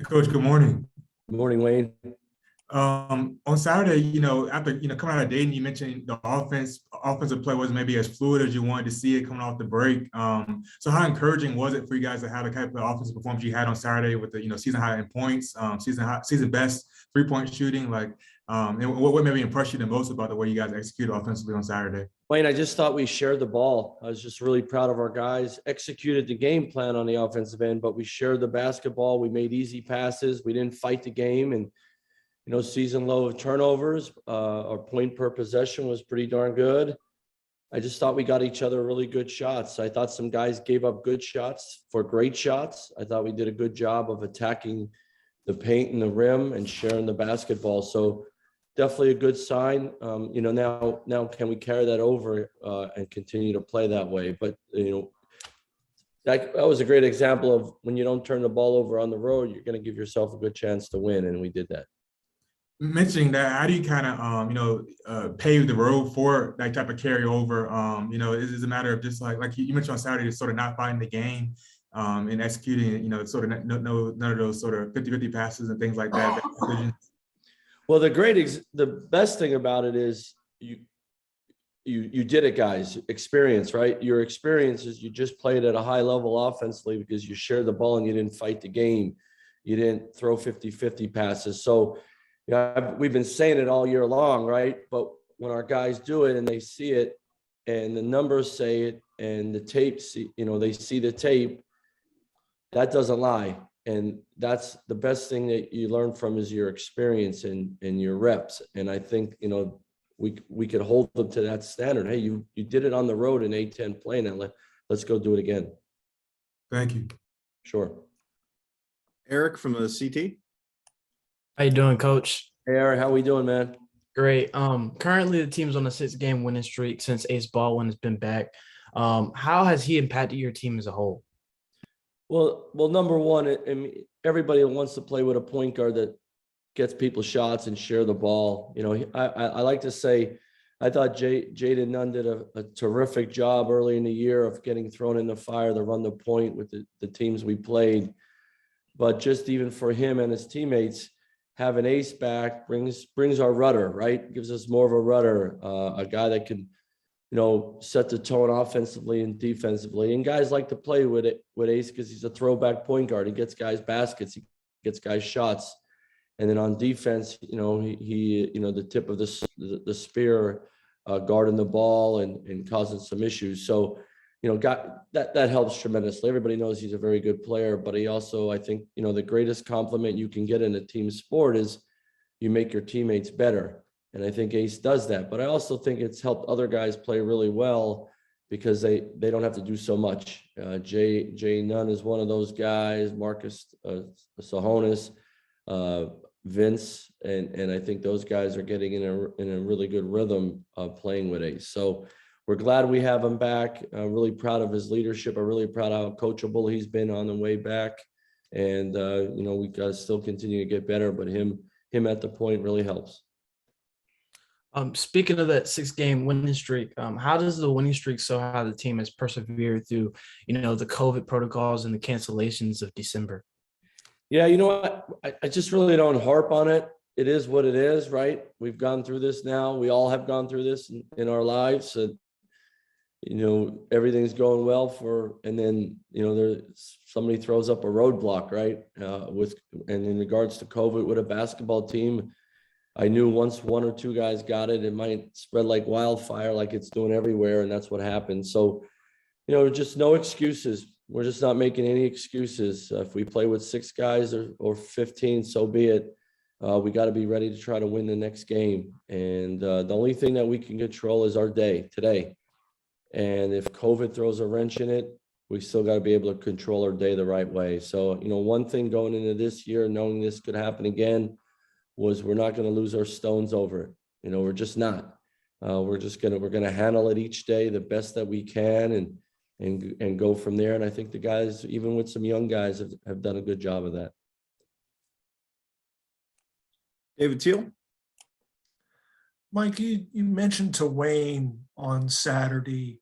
Coach, good morning. Good morning, Wayne. On Saturday, after coming out of Dayton, you mentioned the offensive play wasn't maybe as fluid as you wanted to see it coming off the break. So how encouraging was it for you guys to have the type of offensive performance you had on Saturday with the season high in points, season best 3-point shooting, and what maybe impressed you the most about the way you guys executed offensively on Saturday? Wayne, I just thought we shared the ball. I was just really proud of our guys. Executed the game plan on the offensive end, but we shared the basketball. We made easy passes. We didn't fight the game, and season low of turnovers. Our point per possession was pretty darn good. I just thought we got each other really good shots. I thought some guys gave up good shots for great shots. I thought we did a good job of attacking the paint and the rim and sharing the basketball. So definitely a good sign. Now can we carry that over and continue to play that way? But that was a great example of when you don't turn the ball over on the road, you're going to give yourself a good chance to win, and we did that. Mentioning that, how do you kind of pave the road for that type of carryover? Is it a matter of just like you mentioned on Saturday, just sort of not fighting the game and executing, sort of none of those sort of 50-50 passes and things like that. Well, the best thing about it is you did it, guys. Experience, right? Your experience is you just played at a high level offensively because you shared the ball and you didn't fight the game. You didn't throw 50-50 passes. So we've been saying it all year long, right? But when our guys do it and they see it and the numbers say it and the tape, they see the tape, that doesn't lie. And that's the best thing that you learn from is your experience and your reps. And I think, we could hold them to that standard. Hey, you did it on the road in A-10 play. Now let's go do it again. Thank you. Sure. Eric from the CT. How you doing, Coach? Hey, Eric, how we doing, man? Great. Currently the team's on a 6-game winning streak since Ace Baldwin has been back. How has he impacted your team as a whole? Well, number one, everybody wants to play with a point guard that gets people shots and share the ball. I like to say, I thought Jaden Nunn did a terrific job early in the year of getting thrown in the fire to run the point with the teams we played. But just even for him and his teammates, having Ace back brings our rudder, right? Gives us more of a rudder, a guy that can, set the tone offensively and defensively. And guys like to play with Ace because he's a throwback point guard. He gets guys baskets, he gets guys shots. And then on defense, he the tip of the spear, guarding the ball and causing some issues. So, that helps tremendously. Everybody knows he's a very good player, but he also, I think, the greatest compliment you can get in a team sport is you make your teammates better. And I think Ace does that. But I also think it's helped other guys play really well because they don't have to do so much. Jay Nunn is one of those guys, Marcus Sahonis, Vince, and I think those guys are getting in a really good rhythm of playing with Ace. So we're glad we have him back. I'm really proud of his leadership. I'm really proud of how coachable he's been on the way back. And we got to still continue to get better, but him at the point really helps. Speaking of that 6-game winning streak, how does the winning streak show how the team has persevered through, the COVID protocols and the cancellations of December? Yeah, I just really don't harp on it. It is what it is, right? We've gone through this now. We all have gone through this in our lives. And, everything's going well and then, somebody throws up a roadblock, right? And in regards to COVID with a basketball team, I knew once one or two guys got it, it might spread like wildfire, like it's doing everywhere. And that's what happened. So, just no excuses. We're just not making any excuses. If we play with 6 guys or 15, so be it. We got to be ready to try to win the next game. And the only thing that we can control is our day today. And if COVID throws a wrench in it, we still got to be able to control our day the right way. So, one thing going into this year, knowing this could happen again, was we're not going to lose our stones over it. We're just not. We're going to handle it each day the best that we can and go from there. And I think the guys, even with some young guys, have done a good job of that. David Teal. Mike, you mentioned to Wayne on Saturday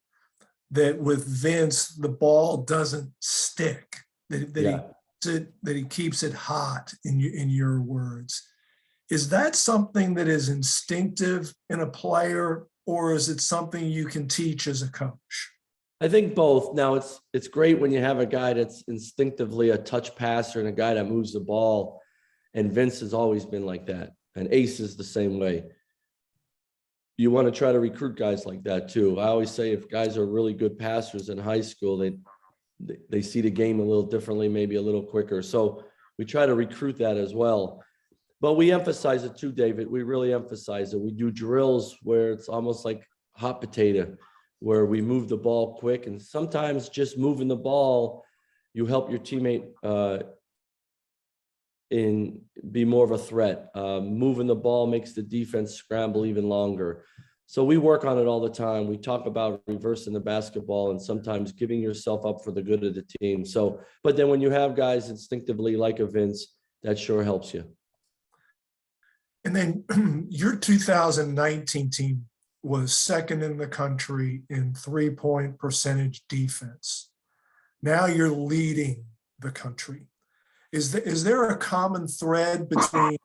that with Vince, the ball doesn't stick, that Yeah. it hot in your words. Is that something that is instinctive in a player, or is it something you can teach as a coach? I think both. Now it's great when you have a guy that's instinctively a touch passer and a guy that moves the ball. And Vince has always been like that. And Ace is the same way. You want to try to recruit guys like that too. I always say if guys are really good passers in high school, they see the game a little differently, maybe a little quicker. So we try to recruit that as well. But we emphasize it too, David. We really emphasize it. We do drills where it's almost like hot potato, where we move the ball quick. And sometimes just moving the ball, you help your teammate in be more of a threat. Moving the ball makes the defense scramble even longer. So we work on it all the time. We talk about reversing the basketball and sometimes giving yourself up for the good of the team. So, but then when you have guys instinctively like a Vince, that sure helps you. And then your 2019 team was second in the country in 3-point percentage defense. Now you're leading the country. Is there a common thread between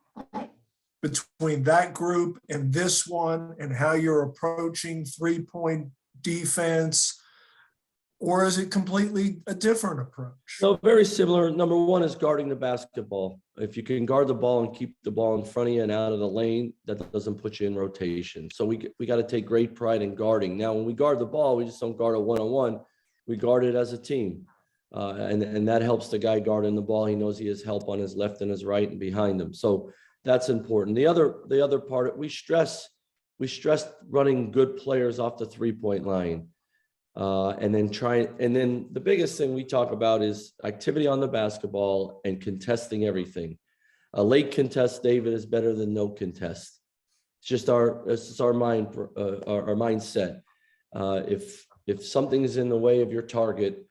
that group and this one, and how you're approaching 3-point defense, or is it completely a different approach? So very similar. Number one is guarding the basketball. If you can guard the ball and keep the ball in front of you and out of the lane, that doesn't put you in rotation. So we got to take great pride in guarding. Now, when we guard the ball, we just don't guard it one-on-one. We guard it as a team. And that helps the guy guarding the ball. He knows he has help on his left and his right and behind him. So that's important. The other part, we stress running good players off the 3-point line. And then the biggest thing we talk about is activity on the basketball and contesting everything. A late contest, David, is better than no contest. It's just our mindset. If something is in the way of your target,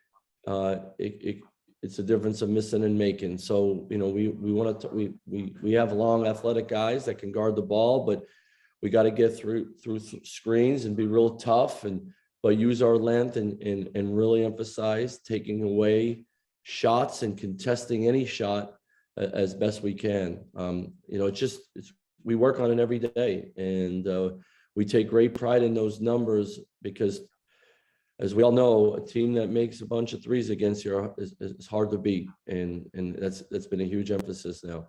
it's a difference of missing and making. So, we have long athletic guys that can guard the ball, but we got to get through screens and be real tough but use our length and really emphasize taking away shots and contesting any shot as best we can. We work on it every day, and we take great pride in those numbers because, as we all know, a team that makes a bunch of threes against you is hard to beat, and that's been a huge emphasis now.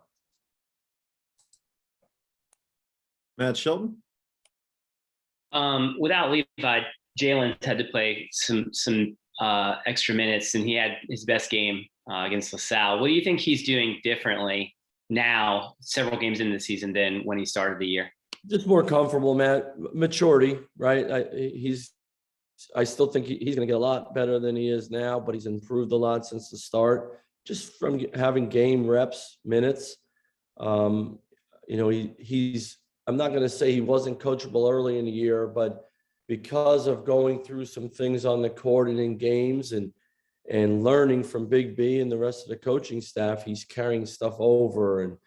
Matt Shelton. Without Levi, Jalen's had to play some extra minutes, and he had his best game against LaSalle. What do you think he's doing differently now, several games into the season, than when he started the year? Just more comfortable, Matt. Maturity, right? I still think he's going to get a lot better than he is now, but he's improved a lot since the start, just from having game reps, minutes. I'm not going to say he wasn't coachable early in the year, but because of going through some things on the court and in games and learning from Big B and the rest of the coaching staff, he's carrying stuff over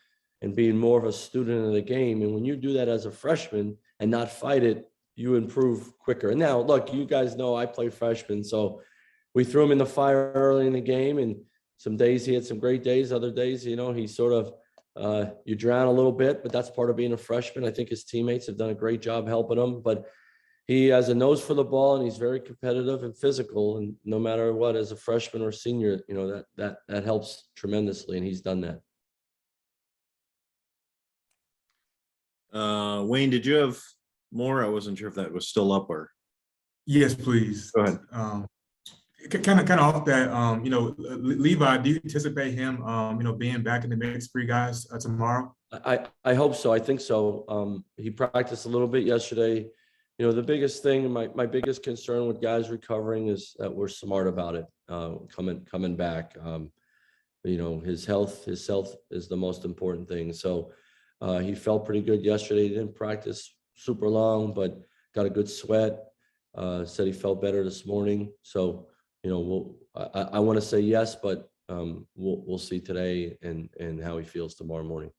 and being more of a student of the game. And when you do that as a freshman and not fight it, you improve quicker. And now, look, you guys know I play freshman, so we threw him in the fire early in the game, and some days he had some great days. Other days, he sort of, you drown a little bit, but that's part of being a freshman. I think his teammates have done a great job helping him, but he has a nose for the ball, and he's very competitive and physical. And no matter what, as a freshman or senior, that helps tremendously, and he's done that. Wayne, did you have more? I wasn't sure if that was still up or. Yes, please. Go ahead. Kind of off that, Levi, do you anticipate him, being back in the mix for you guys tomorrow? I hope so. I think so. He practiced a little bit yesterday. The biggest thing, my biggest concern with guys recovering is that we're smart about it, coming back. His health is the most important thing. So he felt pretty good yesterday. He didn't practice super long, but got a good sweat. Said he felt better this morning. So, I want to say yes, but we'll see today and how he feels tomorrow morning.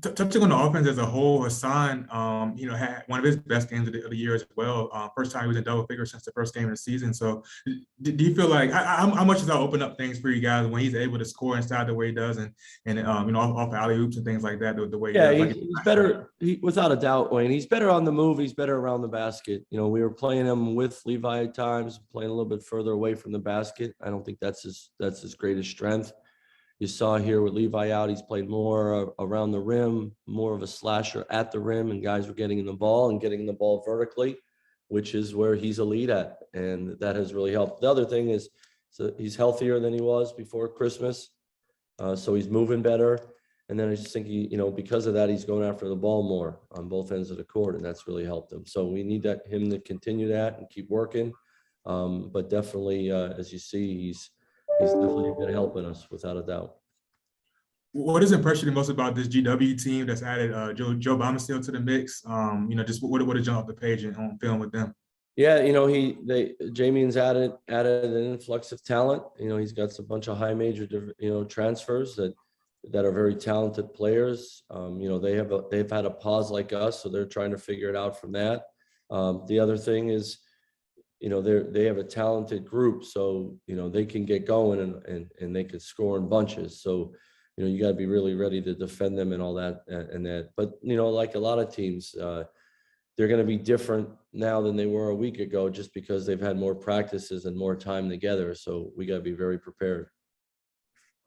Touching on the offense as a whole, Hassan, had one of his best games of the year as well. First time he was in double figures since the first game of the season. So, do you feel like how much does that open up things for you guys when he's able to score inside the way he does, and off alley oops and things like that, the way he Yeah, does? he's better. Without a doubt, Wayne. He's better on the move. He's better around the basket. We were playing him with Levi at times, playing a little bit further away from the basket. I don't think that's his greatest strength. You saw here with Levi out, he's played more around the rim, more of a slasher at the rim, and guys were getting in the ball and getting the ball vertically, which is where he's a lead at, and that has really helped. The other thing is, so he's healthier than he was before Christmas, so he's moving better. And then I just think because of that, he's going after the ball more on both ends of the court, and that's really helped him. So we need him to continue that and keep working. But definitely, as you see, he's definitely been helping us without a doubt. What has impressed you the most about this GW team that's added Joe Bombastil to the mix? Just what did jump off the page and on film with them? Yeah, Jamie's added an influx of talent. He's got a bunch of high major transfers that are very talented players. They've had a pause like us, so they're trying to figure it out from that. The other thing is, they have a talented group, so they can get going and they can score in bunches. So you got to be really ready to defend them and all that and that. But like a lot of teams, they're going to be different now than they were a week ago, just because they've had more practices and more time together. So we got to be very prepared.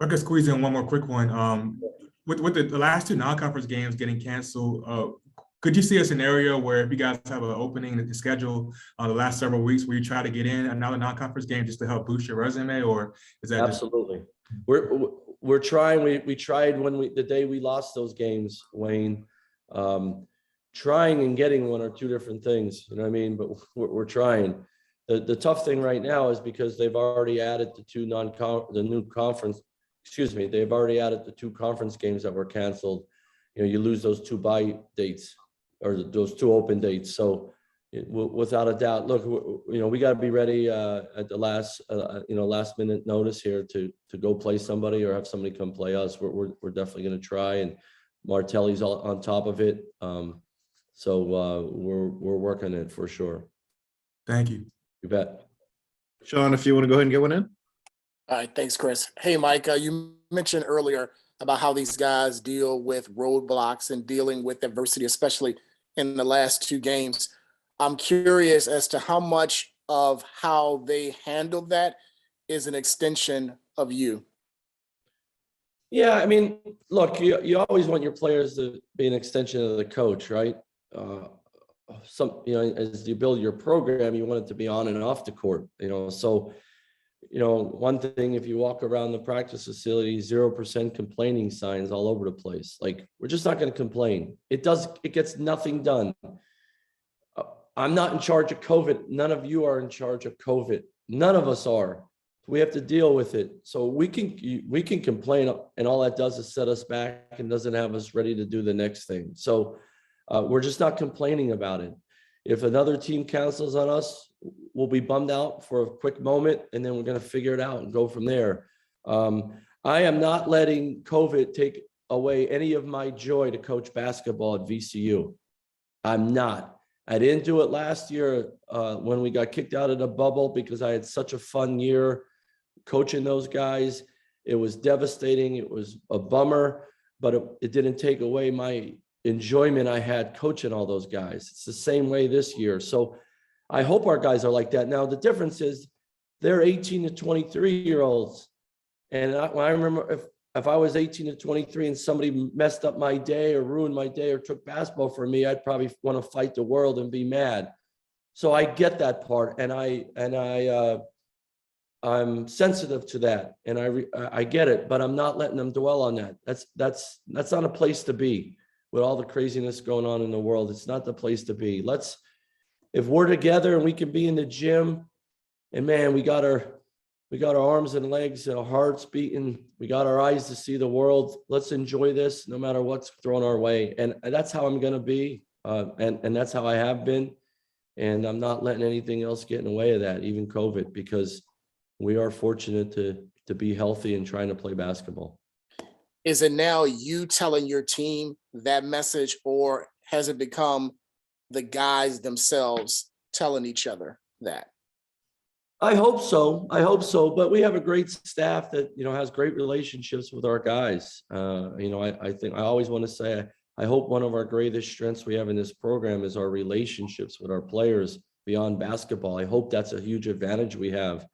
I could squeeze in one more quick one. With the last two non-conference games getting canceled, could you see a scenario where if you guys have an opening in the schedule the last several weeks where you try to get in another non-conference game just to help boost your resume, or is that absolutely? We're trying. We tried the day we lost those games, Wayne. Trying and getting one are two different things, you know what I mean? But we're trying. The tough thing right now is because they've already added they've already added the two conference games that were canceled. You lose those two bye dates or those two open dates. So without a doubt, look, we got to be ready at the last minute notice here to go play somebody or have somebody come play us. We're definitely going to try, and Martelli's all on top of it. So we're working it for sure. Thank you. You bet. Sean, if you want to go ahead and get one in. All right, thanks, Chris. Hey, Mike, you mentioned earlier about how these guys deal with roadblocks and dealing with adversity, especially in the last two games. I'm curious as to how much of how they handled that is an extension of you. Yeah, I mean, look, you always want your players to be an extension of the coach, right? As you build your program, you want it to be on and off the court, so one thing, if you walk around the practice facility, 0% complaining signs all over the place. Like, we're just not going to complain. It gets nothing done. I'm not in charge of COVID. None of you are in charge of COVID. None of us are. We have to deal with it. So we can complain, and all that does is set us back and doesn't have us ready to do the next thing. So we're just not complaining about it. If another team cancels on us, we'll be bummed out for a quick moment, and then we're going to figure it out and go from there. I am not letting COVID take away any of my joy to coach basketball at VCU. I'm not. I didn't do it last year when we got kicked out of the bubble because I had such a fun year coaching those guys. It was devastating. It was a bummer, but it didn't take away my enjoyment I had coaching all those guys. It's the same way this year. So I hope our guys are like that. Now, the difference is they're 18 to 23-year-olds. And I remember if I was 18 to 23 and somebody messed up my day or ruined my day or took basketball from me, I'd probably want to fight the world and be mad. So I get that part, and I'm sensitive to that, and I get it, but I'm not letting them dwell on that. That's not a place to be with all the craziness going on in the world. It's not the place to be. If we're together and we can be in the gym, and man, we got our arms and legs and our hearts beating, we got our eyes to see the world. Let's enjoy this no matter what's thrown our way. And that's how I'm going to be. And that's how I have been. And I'm not letting anything else get in the way of that, even COVID, because we are fortunate to be healthy and trying to play basketball. Is it now you telling your team that message, or has it become the guys themselves telling each other that? I hope so. I hope so. But we have a great staff that, has great relationships with our guys. I think I always want to say, I hope one of our greatest strengths we have in this program is our relationships with our players beyond basketball. I hope that's a huge advantage we have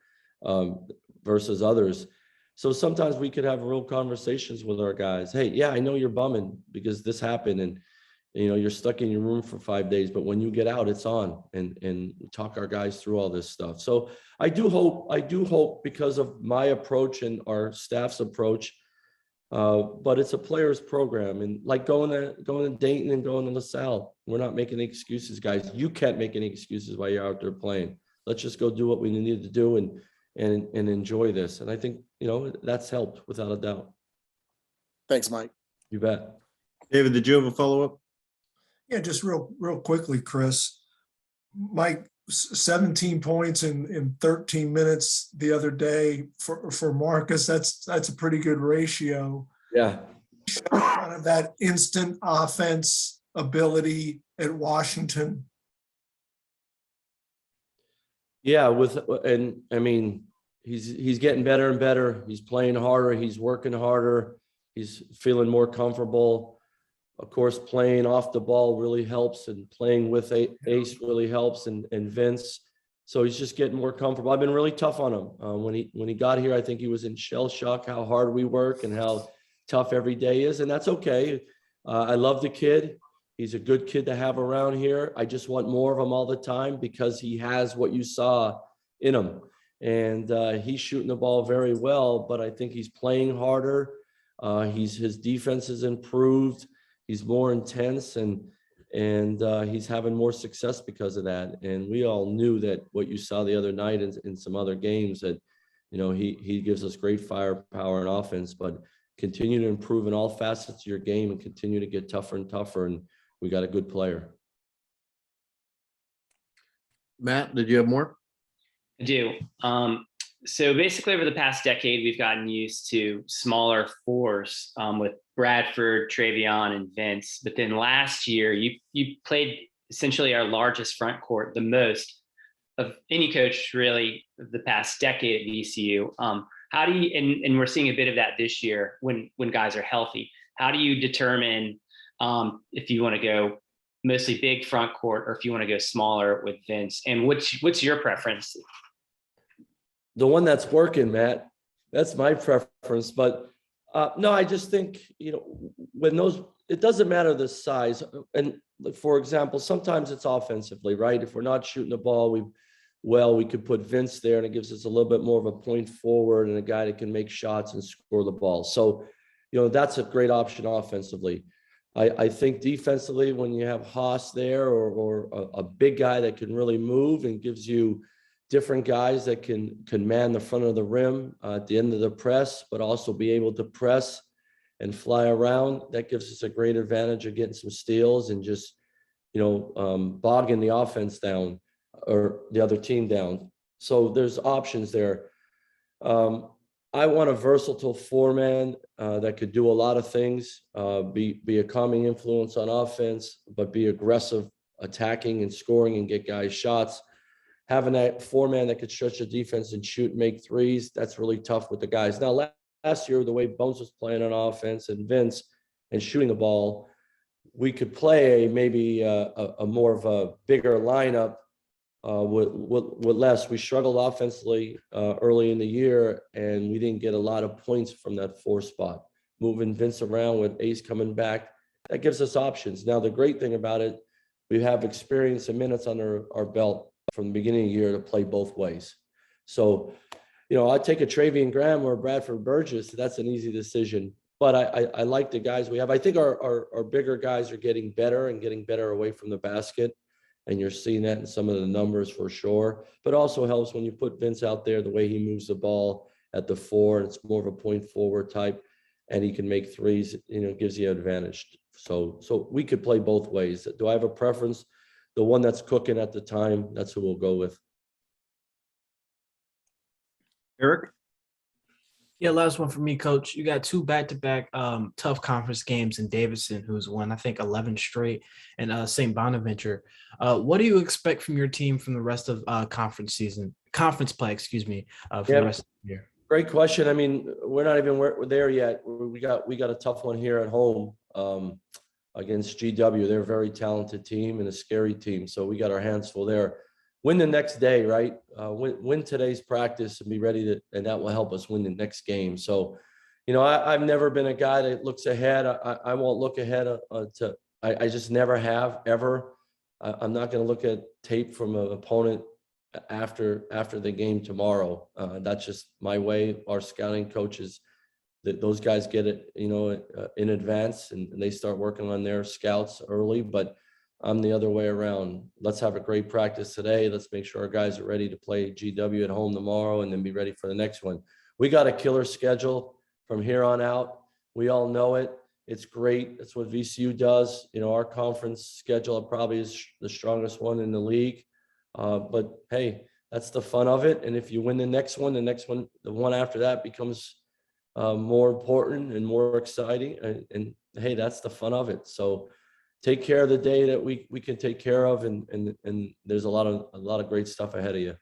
versus others. So sometimes we could have real conversations with our guys. Hey, yeah, I know you're bumming because this happened, and you're stuck in your room for 5 days, but when you get out, it's on, and we talk our guys through all this stuff. So I do hope because of my approach and our staff's approach, but it's a player's program, and like going to Dayton and going to LaSalle, we're not making any excuses, guys. You can't make any excuses while you're out there playing. Let's just go do what we need to do and enjoy this. And I think, that's helped without a doubt. Thanks, Mike. You bet. David, did you have a follow-up? Yeah, just real quickly, Chris. Mike, 17 points in 13 minutes the other day for Marcus. That's a pretty good ratio. Yeah. Kind of that instant offense ability at Washington. Yeah, he's getting better and better. He's playing harder. He's working harder. He's feeling more comfortable. Of course, playing off the ball really helps, and playing with Ace really helps, and Vince. So he's just getting more comfortable. I've been really tough on him. When he got here, I think he was in shell shock how hard we work and how tough every day is, and that's okay. I love the kid. He's a good kid to have around here. I just want more of him all the time because he has what you saw in him, and he's shooting the ball very well. But I think he's playing harder. His defense has improved. He's more intense, and he's having more success because of that. And we all knew that what you saw the other night in some other games, that he gives us great firepower and offense, but continue to improve in all facets of your game and continue to get tougher and tougher. And we got a good player. Matt, did you have more? I do. So basically, over the past decade, we've gotten used to smaller fours with Bradford, Travion, and Vince. But then last year, you played essentially our largest front court, the most of any coach really of the past decade at VCU. How do you, and we're seeing a bit of that this year when guys are healthy. How do you determine if you want to go mostly big front court or if you want to go smaller with Vince? And what's your preference? The one that's working, Matt, that's my preference. But no, I just think, it doesn't matter the size. And for example, sometimes it's offensively, right? If we're not shooting the ball, we could put Vince there, and it gives us a little bit more of a point forward and a guy that can make shots and score the ball. So, that's a great option offensively. I think defensively, when you have Haas there or a big guy that can really move and gives you different guys that can man the front of the rim at the end of the press, but also be able to press and fly around, that gives us a great advantage of getting some steals and just, bogging the offense down or the other team down. So there's options there. I want a versatile four-man that could do a lot of things, be a calming influence on offense, but be aggressive, attacking and scoring and get guys shots. Having that four-man that could stretch the defense and shoot, make threes, that's really tough with the guys. Now, last year, the way Bones was playing on offense and Vince and shooting the ball, we could play maybe a more of a bigger lineup with less. We struggled offensively early in the year, and we didn't get a lot of points from that four spot. Moving Vince around with Ace coming back, that gives us options. Now, the great thing about it, we have experience and minutes under our belt from the beginning of the year to play both ways. So, I take a Travion Graham or Bradford Burgess. That's an easy decision. But I like the guys we have. I think our bigger guys are getting better and getting better away from the basket. And you're seeing that in some of the numbers for sure. But also helps when you put Vince out there, the way he moves the ball at the four. It's more of a point forward type, and he can make threes, gives you an advantage. So we could play both ways. Do I have a preference? The one that's cooking at the time, that's who we'll go with. Eric? Yeah, last one for me, Coach. You got two back-to-back tough conference games in Davidson, who's won, I think, 11 straight, and St. Bonaventure. What do you expect from your team from the rest of conference play, excuse me, for the Yeah. rest of the year? Great question. I mean, we're not even we're there yet. We got a tough one here at home against GW. They're a very talented team and a scary team. So we got our hands full there. Win the next day, right? Win today's practice and be ready to, and that will help us win the next game. So, you know, I've never been a guy that looks ahead. I won't look ahead I just never have ever. I'm not going to look at tape from an opponent after the game tomorrow. That's just my way. Our scouting coaches, that those guys get it, you know, in advance, and they start working on their scouts early. But I'm the other way around. Let's have a great practice today. Let's make sure our guys are ready to play GW at home tomorrow, and then be ready for the next one. We got a killer schedule from here on out. We all know it. It's great. That's what VCU does. You know, our conference schedule probably is the strongest one in the league. But hey, that's the fun of it. And if you win the next one, the one after that becomes more important and more exciting. And hey, that's the fun of it. So take care of the day that we can take care of, and there's a lot of great stuff ahead of you.